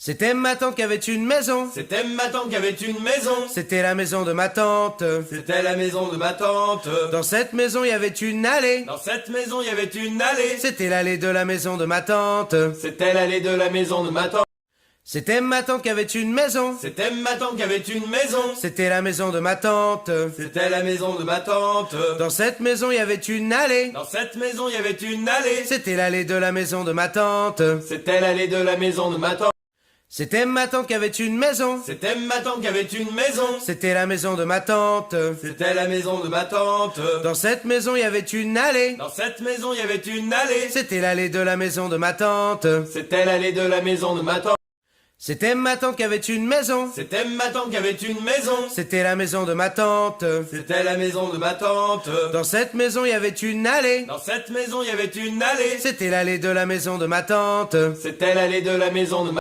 C'était ma tante qui avait une maison. C'était ma tante qui avait une maison. C'était la maison de ma tante. C'était la maison de ma tante. Dans cette maison, il y avait une allée. Dans cette maison, il y avait une allée. C'était l'allée de la maison de ma tante. C'était l'allée de la maison de ma tante. C'était ma tante qui avait une maison. C'était ma tante qui avait une maison. C'était la maison de ma tante. C'était la maison de ma tante. Dans cette maison, il y avait une allée. Dans cette maison, il y avait une allée. C'était l'allée de la maison de ma tante. C'était l'allée de la maison de ma tante. C'était ma tante qui avait une maison. C'était ma tante qui avait une maison. C'était la maison de ma tante. C'était la maison de ma tante. Dans cette maison, il y avait une allée. Dans cette maison, il y avait une allée. C'était l'allée de la maison de ma tante. C'était l'allée de la maison de ma tante. C'était ma tante qui avait une maison. C'était ma tante qui avait une maison. C'était la maison de ma tante. C'était la maison de ma tante. Dans cette maison, il y avait une allée. Dans cette maison, il y avait une allée. C'était l'allée de la maison de ma tante. C'était l'allée de la maison de ma